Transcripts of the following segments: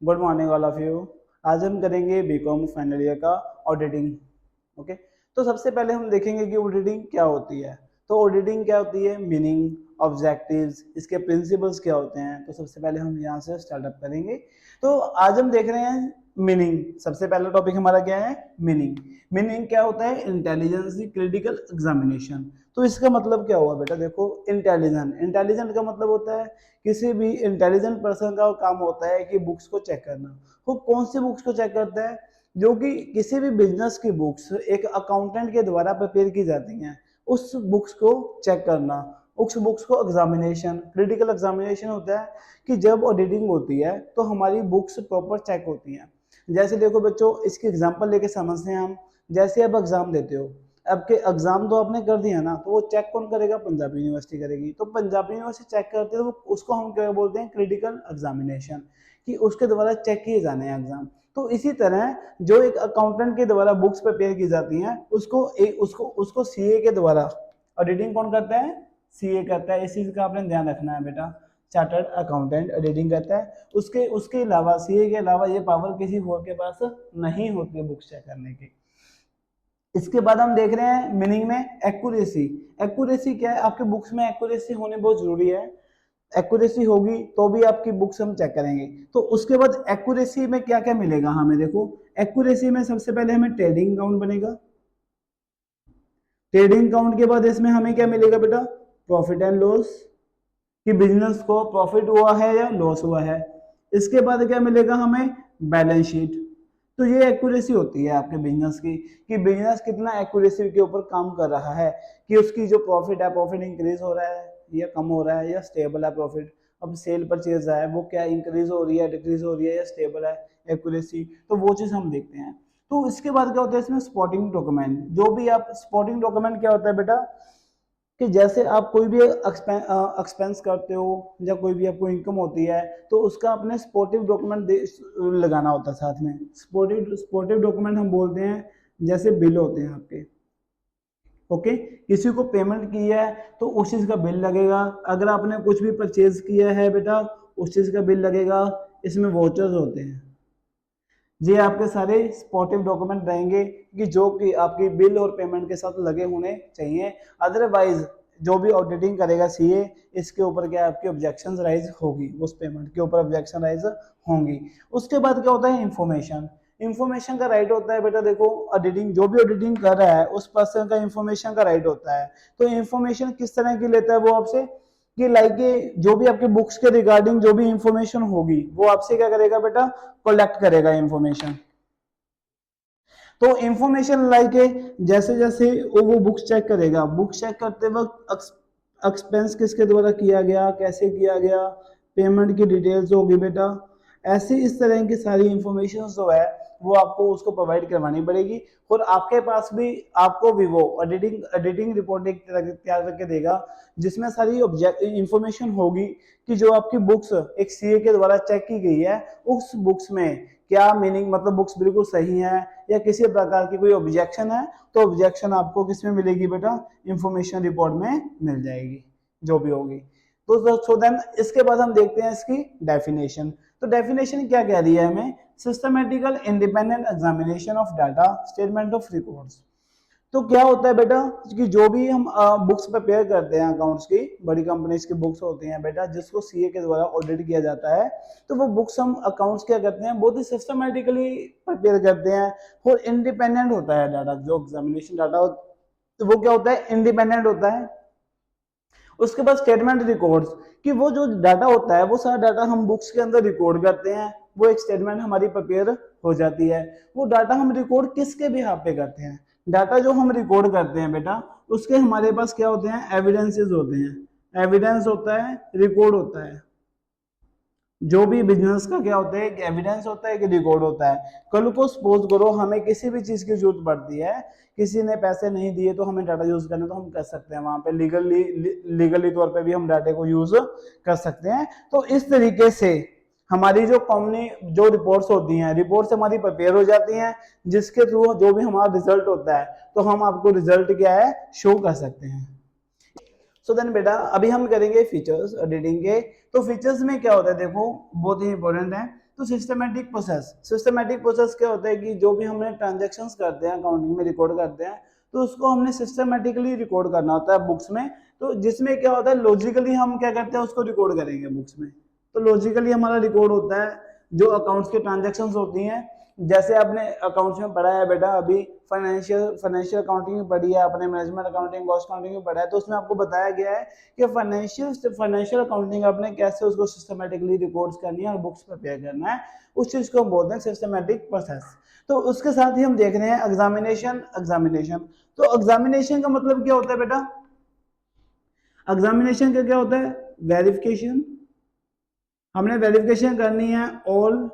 Good morning all of you. आज हम करेंगे बीकॉम फाइनल ईयर का ऑडिटिंग। ओके, तो सबसे पहले हम देखेंगे कि ऑडिटिंग क्या होती है। तो ऑडिटिंग क्या होती है, मीनिंग, ऑब्जेक्टिव्स, इसके प्रिंसिपल्स क्या होते हैं। तो सबसे पहले हम यहाँ से स्टार्टअप करेंगे। तो आज हम देख रहे हैं मीनिंग। सबसे पहला टॉपिक हमारा क्या है, मीनिंग। मीनिंग क्या होता है, इंटेलिजेंस क्रिटिकल एग्जामिनेशन। तो इसका मतलब क्या हुआ बेटा, देखो इंटेलिजेंट, इंटेलिजेंट का मतलब होता है किसी भी इंटेलिजेंट पर्सन का काम होता है कि बुक्स को चेक करना। वो कौन सी बुक्स को चेक करता है, जो कि किसी भी बिजनेस की बुक्स एक अकाउंटेंट के द्वारा प्रिपेयर की जाती हैं, उस बुक्स को चेक करना, उस बुक्स को एग्जामिनेशन, क्रिटिकल एग्जामिनेशन होता है कि जब ऑडिटिंग होती है तो हमारी बुक्स प्रॉपर चेक होती हैं। जैसे देखो बच्चों, इसकी एग्जांपल लेके समझते हैं हम। जैसे आप एग्जाम देते हो, आपके एग्जाम तो आपने कर दिया ना, तो वो चेक कौन करेगा, पंजाब यूनिवर्सिटी करेगी। तो पंजाब यूनिवर्सिटी चेक करती है, तो उसको हम क्या बोलते हैं, क्रिटिकल एग्जामिनेशन, कि उसके द्वारा चेक किए जाने हैं एग्जाम। तो इसी तरह जो एक अकाउंटेंट के द्वारा बुक्स प्रिपेयर की जाती हैं, उसको सीए के द्वारा ऑडिटिंग कौन करता है, सीए करता है। इस चीज का आपने ध्यान रखना है बेटा, चार्टर्ड अकाउंटेंट ऑडिटिंग करता है। उसके उसके अलावा, सीए के अलावा ये पावर किसी और के पास नहीं होती है बुक्स चेक करने की। इसके बाद हम देख रहे हैं मीनिंग में एक्यूरेसी। एक्यूरेसी क्या है, आपके बुक्स में एक्यूरेसी होनी बहुत जरूरी है। एक्यूरेसी होगी तो भी आपकी बुक्स हम चेक करेंगे। तो उसके बाद एक्यूरेसी में क्या क्या मिलेगा हमें, देखो एक्यूरेसी में सबसे पहले हमें ट्रेडिंग अकाउंट बनेगा। ट्रेडिंग अकाउंट के बाद इसमें हमें क्या मिलेगा बेटा, प्रॉफिट एंड लॉस, कि बिजनेस को प्रॉफिट हुआ है या लॉस हुआ है। इसके बाद क्या मिलेगा हमें, बैलेंस शीट। तो ये एक्यूरेसी होती है आपके बिजनेस की, कि बिजनेस कितना एक्यूरेसी के ऊपर काम कर रहा है, कि उसकी जो प्रॉफिट है, प्रॉफिट इंक्रीज हो रहा है या कम हो रहा है या स्टेबल है प्रॉफिट। अब सेल परचेज है वो क्या इंक्रीज हो रही है, डिक्रीज हो रही है या स्टेबल है, एक्यूरेसी। तो वो चीज हम देखते हैं। तो इसके बाद क्या होता है इसमें, स्पॉटिंग डॉक्यूमेंट। जो भी आप स्पॉटिंग डॉक्यूमेंट क्या होता है बेटा, कि जैसे आप कोई भी एक्सपेंस करते हो या कोई भी आपको इनकम होती है, तो उसका अपने स्पोर्टिव डॉक्यूमेंट लगाना होता है साथ में। स्पोर्टिव डॉक्यूमेंट हम बोलते हैं, जैसे बिल होते हैं आपके। ओके, किसी को पेमेंट की है तो उस चीज का बिल लगेगा। अगर आपने कुछ भी परचेज किया है बेटा, उस चीज का बिल लगेगा। इसमें वोचर्स होते हैं। ये आपके सारे स्पॉटिव डॉक्यूमेंट रहेंगे कि जो कि आपकी बिल और पेमेंट के साथ लगे होने चाहिए। अदरवाइज जो भी ऑडिटिंग करेगा सीए, इसके ऊपर क्या आपकी ऑब्जेक्शन राइज होगी, उस पेमेंट के ऊपर ऑब्जेक्शन राइज होंगी। उसके बाद क्या होता है, इंफॉर्मेशन। इंफॉर्मेशन का राइट होता है बेटा, देखो ऑडिटिंग, जो भी ऑडिटिंग कर रहा है उस पर्सन का इंफॉर्मेशन का राइट होता है। तो इंफॉर्मेशन किस तरह की लेता है वो आपसे, कि लाइक जो भी आपके बुक्स के रिगार्डिंग जो भी इंफॉर्मेशन होगी वो आपसे क्या करेगा बेटा, कलेक्ट करेगा इंफॉर्मेशन। तो इंफॉर्मेशन लाइक जैसे जैसे वो बुक्स चेक करेगा, बुक्स चेक करते वक्त एक्सपेंस किसके द्वारा किया गया, कैसे किया गया, पेमेंट की डिटेल्स होगी बेटा। ऐसे इस तरह की सारी इंफॉर्मेशन जो है वो आपको उसको प्रोवाइड करवानी पड़ेगी। और आपके पास भी, आपको भी वो एडिटिंग एडिटिंग रिपोर्ट तैयार करके देगा, जिसमें सारी ऑब्जेक्ट इंफॉर्मेशन होगी कि जो आपकी बुक्स एक सीए के द्वारा चेक की गई है, उस बुक्स में क्या मीनिंग, मतलब बुक्स बिल्कुल सही है या किसी प्रकार की कोई ऑब्जेक्शन है, तो ऑब्जेक्शन आपको किसमें मिलेगी बेटा, इंफॉर्मेशन रिपोर्ट में मिल जाएगी, जो भी होगी। तो सो देन इसके बाद हम देखते हैं इसकी डेफिनेशन। तो डेफिनेशन क्या कह रही है हमें, systematical independent examination of data, statement of records. तो क्या होता है बेटा, कि जो भी हम बुक्स प्रिपेयर करते हैं अकाउंट्स की, बड़ी कंपनीज की बुक्स होती हैं बेटा, जिसको सीए के द्वारा ऑडिट किया जाता है, तो वो बुक्स हम अकाउंट्स क्या करते हैं, बहुत ही सिस्टमेटिकली प्रिपेयर करते हैं। और इंडिपेंडेंट होता है डाटा, जो एग्जामिनेशन डाटा, तो वो क्या होता है, इंडिपेंडेंट होता है। उसके बाद स्टेटमेंट रिकॉर्ड्स, कि वो जो डाटा होता है वो सारा डाटा हम बुक्स के अंदर रिकॉर्ड करते हैं, वो एक स्टेटमेंट हमारी प्रिपेयर हो जाती है। वो डाटा हम रिकॉर्ड किसके बिहाफ पे करते हैं, डाटा जो हम रिकॉर्ड करते हैं बेटा, उसके हमारे पास क्या होते हैं, एविडेंसेस होते हैं। एविडेंस होता है, रिकॉर्ड होता है। जो भी बिजनेस का क्या होता है, एक एविडेंस होता है, एक रिकॉर्ड होता है। कल को सपोज करो हमें किसी भी चीज की जरूरत पड़ती है, किसी ने पैसे नहीं दिए तो हमें डाटा यूज करना, तो हम कर सकते हैं वहां पे लीगली तौर पे भी हम डाटे को यूज कर सकते हैं। तो इस तरीके से हमारी जो कंपनी जो रिपोर्ट्स होती हैं, रिपोर्ट्स हमारी प्रिपेयर हो जाती हैं, जिसके थ्रू जो भी हमारा रिजल्ट होता है, तो हम आपको रिजल्ट क्या है, शो कर सकते हैं। सो देन बेटा अभी हम करेंगे फीचर्स एडिटिंग के। तो फीचर्स में क्या होता है, देखो बहुत ही इंपॉर्टेंट है। तो सिस्टमेटिक प्रोसेस क्या होता है कि जो भी हमने ट्रांजेक्शन्स करते हैं अकाउंटिंग में रिकॉर्ड करते हैं, तो उसको हमने सिस्टमेटिकली रिकॉर्ड करना होता है बुक्स में। तो जिसमें क्या होता है, लॉजिकली हम क्या करते हैं उसको रिकॉर्ड करेंगे बुक्स में। तो लॉजिकली हमारा रिकॉर्ड होता है जो अकाउंट्स के ट्रांजेक्शन्स होती हैं। जैसे आपने अकाउंट्स में पढ़ा है बेटा, अभी फाइनेंशियल अकाउंटिंग में पढ़ी है आपने, मैनेजमेंट अकाउंटिंग, कॉस्ट अकाउंटिंग में पढ़ा है, तो उसमें आपको बताया गया है कि फाइनेंशियल अकाउंटिंग आपने कैसे उसको सिस्टमेटिकली रिकॉर्ड्स करनी है और बुक्स प्रिपेयर करना है, उस चीज को बोलते हैं सिस्टमेटिक प्रोसेस। तो उसके साथ ही हम देख रहे हैं एग्जामिनेशन। तो एग्जामिनेशन का मतलब क्या होता है बेटा, एग्जामिनेशन का क्या होता है, वेरिफिकेशन। हमने वेरिफिकेशन करनी है ऑल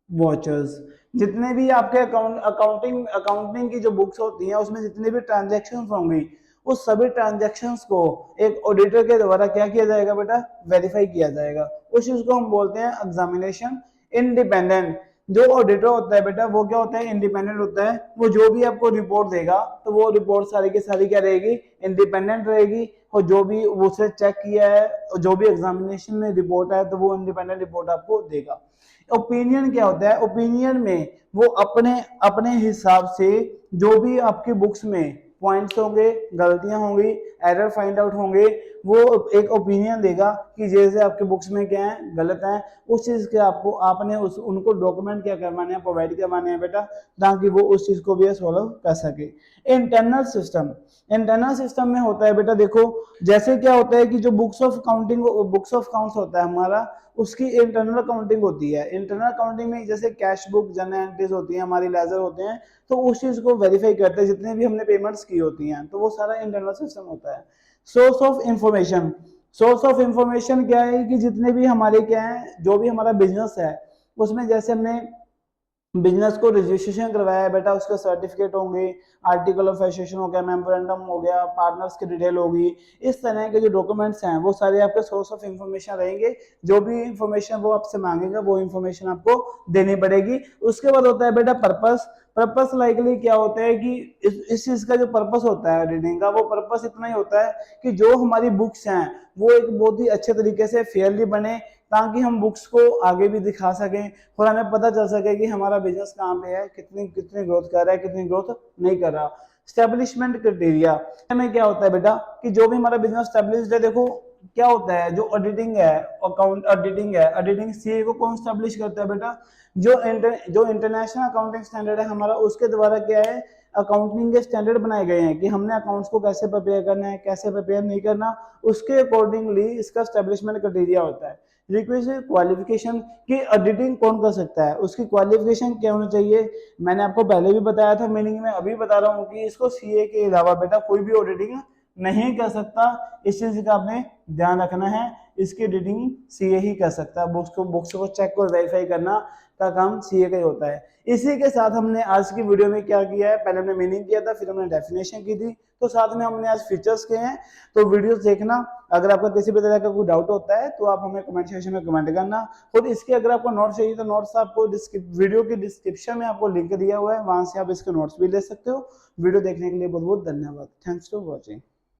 वॉचर्स, जितने भी आपके अकाउंटिंग की जो बुक्स होती हैं उसमें जितने भी ट्रांजैक्शंस होंगी, उस सभी ट्रांजैक्शंस को एक ऑडिटर के द्वारा क्या किया जाएगा बेटा, वेरीफाई किया जाएगा। उस चीज को हम बोलते हैं एग्जामिनेशन। इंडिपेंडेंट, जो ऑडिटर होता है बेटा वो क्या होता है, इंडिपेंडेंट होता है। वो जो भी आपको रिपोर्ट देगा तो वो रिपोर्ट सारी की सारी क्या रहेगी, इंडिपेंडेंट रहेगी। और जो भी उसे चेक किया है, जो भी एग्जामिनेशन में रिपोर्ट है, तो वो इंडिपेंडेंट रिपोर्ट आपको देगा। ओपिनियन क्या होता है, ओपिनियन में वो अपने अपने हिसाब से जो भी आपकी बुक्स में पॉइंट्स होंगे, गलतियां होंगी, एरर फाइंड आउट होंगे, वो एक ओपिनियन देगा कि जैसे आपके बुक्स में क्या है, गलत है, उस चीज के आपने उनको डॉक्यूमेंट क्या करवाने हैं, प्रोवाइड करवाने हैं बेटा, ताकि वो उस चीज को भी सॉल्व कर सके। इंटरनल सिस्टम में होता है बेटा, देखो जैसे क्या होता है कि जो बुक्स ऑफ अकाउंट्स होता है हमारा, उसकी इंटरनल अकाउंटिंग होती है। इंटरनल अकाउंटिंग में जैसे कैश बुक, जर्नल एंट्रीज होती हैं, हमारी लेजर होते हैं, तो उस चीज को वेरीफाई करते हैं, जितने भी हमने पेमेंट्स की होती हैं, तो वो सारा इंटरनल सिस्टम होता है। सोर्स ऑफ इंफॉर्मेशन क्या है कि जितने भी हमारे क्या है, जो भी हमारा बिजनेस है उसमें जैसे हमने बिजनेस को रजिस्ट्रेशन करवाया है बेटा, उसके सर्टिफिकेट होंगे, आर्टिकल ऑफ एसोसिएशन हो गया, मेमोरेंडम हो गया, पार्टनर्स की डिटेल होगी, इस तरह के जो डॉक्यूमेंट्स हैं वो सारे आपके सोर्स ऑफ इंफॉर्मेशन रहेंगे। जो भी इंफॉर्मेशन वो आपसे मांगेगा वो इंफॉर्मेशन आपको देनी पड़ेगी। उसके बाद होता है बेटा पर्पस लाइकली क्या होता है कि इस चीज का जो पर्पस होता है रीडिंग का, वो पर्पस इतना ही होता है कि जो हमारी बुक्स हैं वो एक बहुत ही अच्छे तरीके से फेयरली बने, ताकि हम बुक्स को आगे भी दिखा सकें और हमें पता चल सके कि हमारा बिजनेस कहाँ पे है, कितनी कितनी ग्रोथ कर रहा है, कितनी ग्रोथ नहीं कर रहा। स्टेब्लिशमेंट क्राइटेरिया में क्या होता है बेटा कि जो भी हमारा बिजनेस स्टेब्लिश्ड है, देखो क्या होता है, जो ऑडिटिंग है, ऑडिटिंग सीए को कौन स्टेब्लिश करता है बेटा, जो इंटरनेशनल अकाउंटिंग स्टैंडर्ड है हमारा, उसके द्वारा क्या है, अकाउंटिंग के स्टैंडर्ड बनाए गए हैं कि हमने अकाउंट्स को कैसे प्रिपेयर करना है, कैसे प्रिपेयर नहीं करना, उसके अकॉर्डिंगली इसका स्टेब्लिशमेंट क्राइटेरिया होता है। रिक्विजिट क्वालिफिकेशन की ऑडिटिंग कौन कर सकता है, उसकी क्वालिफिकेशन क्या होनी चाहिए, मैंने आपको पहले भी बताया था मीनिंग में, अभी बता रहा हूँ कि इसको सीए के अलावा बेटा कोई भी ऑडिटिंग नहीं कर सकता। इस चीज का आपने ध्यान रखना है, इसकी ऑडिटिंग सीए ही कर सकता है। बुक्स को चेक और वेरीफाई करना का काम सीए का ही होता है। इसी के साथ हमने आज की वीडियो में क्या किया है, पहले हमने मीनिंग किया था, फिर हमने डेफिनेशन की थी, तो साथ में हमने आज फीचर्स किए हैं। तो वीडियो देखना, अगर आपका किसी भी तरह का कोई डाउट होता है तो आप हमें कमेंट सेक्शन में कमेंट करना। और इसके अगर आपको नोट्स चाहिए तो नोट्स आपको वीडियो के डिस्क्रिप्शन में आपको लिंक दिया हुआ है, वहां से आप इसके नोट्स भी ले सकते हो। वीडियो देखने के लिए बहुत बहुत धन्यवाद। Thanks for watching.